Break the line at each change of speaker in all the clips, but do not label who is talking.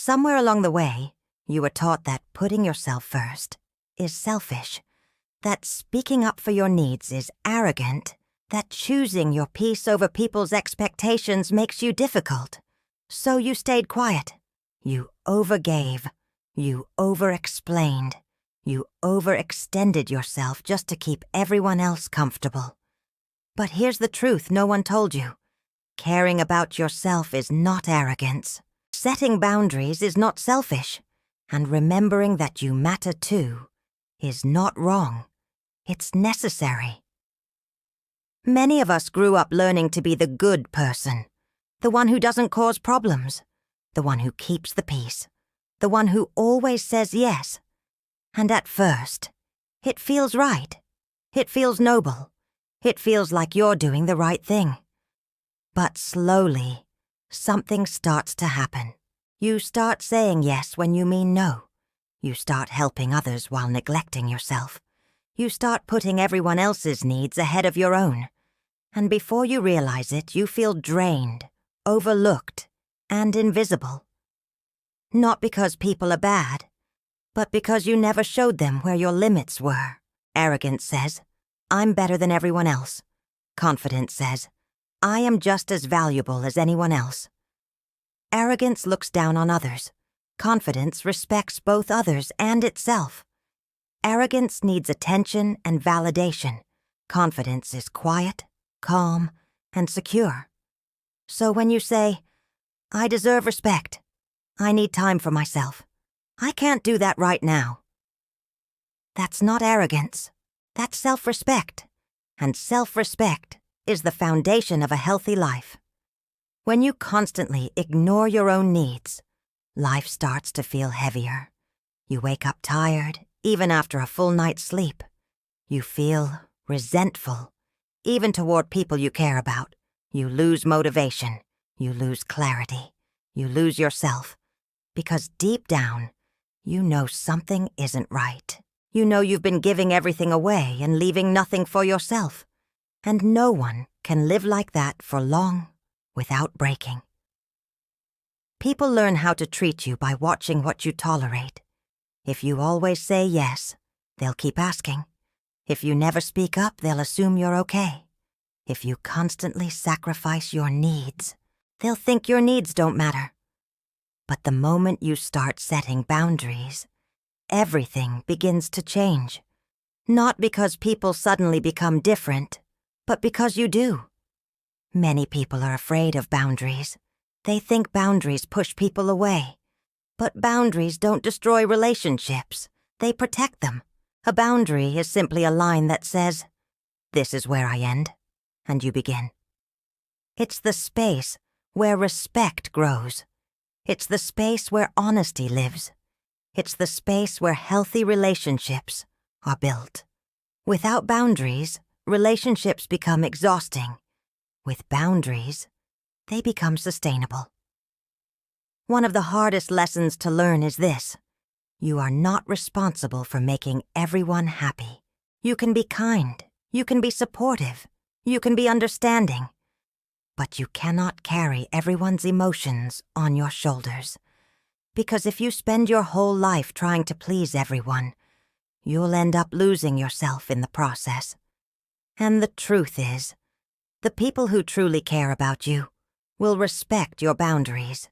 Somewhere along the way, you were taught that putting yourself first is selfish, that speaking up for your needs is arrogant, that choosing your peace over people's expectations makes you difficult. So you stayed quiet. You overgave. You over-explained. You overextended yourself just to keep everyone else comfortable. But here's the truth no one told you. Caring about yourself is not arrogance. Setting boundaries is not selfish. And remembering that you matter too is not wrong. It's necessary. Many of us grew up learning to be the good person, the one who doesn't cause problems, the one who keeps the peace, the one who always says yes. And at first, it feels right. It feels noble. It feels like you're doing the right thing. But slowly, something starts to happen. You start saying yes when you mean no. You start helping others while neglecting yourself. You start putting everyone else's needs ahead of your own. And before you realize it, you feel drained, overlooked, and invisible. Not because people are bad, but because you never showed them where your limits were. Arrogance says, I'm better than everyone else. Confidence says, I am just as valuable as anyone else. Arrogance looks down on others. Confidence respects both others and itself. Arrogance needs attention and validation. Confidence is quiet, calm, and secure. So when you say, I deserve respect, I need time for myself, I can't do that right now, that's not arrogance. That's self-respect. And self-respect is the foundation of a healthy life. When you constantly ignore your own needs, life starts to feel heavier. You wake up tired, even after a full night's sleep. You feel resentful, even toward people you care about. You lose motivation. You lose clarity. You lose yourself. Because deep down, you know something isn't right. You know you've been giving everything away and leaving nothing for yourself. And no one can live like that for long without breaking. People learn how to treat you by watching what you tolerate. If you always say yes, they'll keep asking. If you never speak up, they'll assume you're okay. If you constantly sacrifice your needs, they'll think your needs don't matter. But the moment you start setting boundaries, everything begins to change. Not because people suddenly become different, but because you do. Many people are afraid of boundaries. They think boundaries push people away. But boundaries don't destroy relationships. They protect them. A boundary is simply a line that says, this is where I end, and you begin. It's the space where respect grows. It's the space where honesty lives. It's the space where healthy relationships are built. Without boundaries, relationships become exhausting. With boundaries, they become sustainable. One of the hardest lessons to learn is this. You are not responsible for making everyone happy. You can be kind. You can be supportive. You can be understanding. But you cannot carry everyone's emotions on your shoulders. Because if you spend your whole life trying to please everyone, you'll end up losing yourself in the process. And the truth is, the people who truly care about you will respect your boundaries.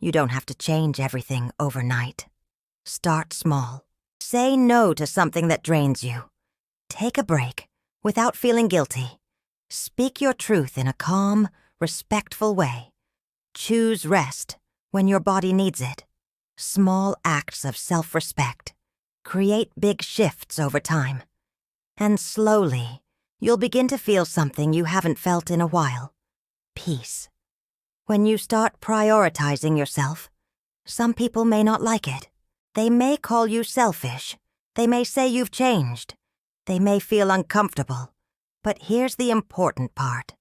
You don't have to change everything overnight. Start small. Say no to something that drains you. Take a break without feeling guilty. Speak your truth in a calm, respectful way. Choose rest when your body needs it. Small acts of self-respect create big shifts over time. And slowly, you'll begin to feel something you haven't felt in a while. Peace. When you start prioritizing yourself, some people may not like it. They may call you selfish. They may say you've changed. They may feel uncomfortable. But here's the important part.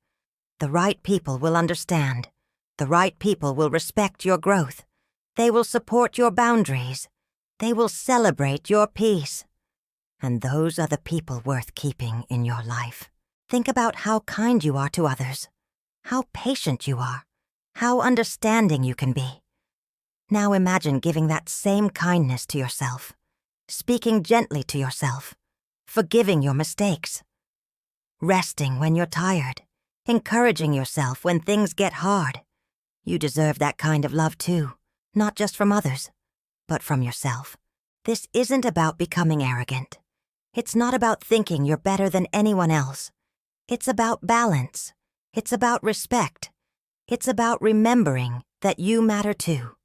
The right people will understand. The right people will respect your growth. They will support your boundaries. They will celebrate your peace. And those are the people worth keeping in your life. Think about how kind you are to others, how patient you are, how understanding you can be. Now imagine giving that same kindness to yourself, speaking gently to yourself, forgiving your mistakes, resting when you're tired, encouraging yourself when things get hard. You deserve that kind of love too, not just from others, but from yourself. This isn't about becoming arrogant. It's not about thinking you're better than anyone else. It's about balance. It's about respect. It's about remembering that you matter too.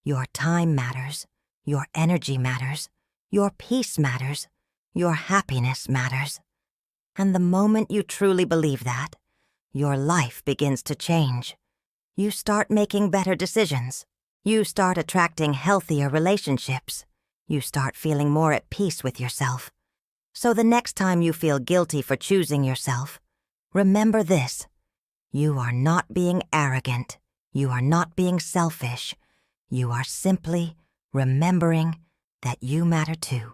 Your time matters. Your energy matters. Your peace matters. Your happiness matters. And the moment you truly believe that, your life begins to change. You start making better decisions. You start attracting healthier relationships. You start feeling more at peace with yourself. So the next time you feel guilty for choosing yourself, remember this. You are not being arrogant. You are not being selfish. You are simply remembering that you matter too.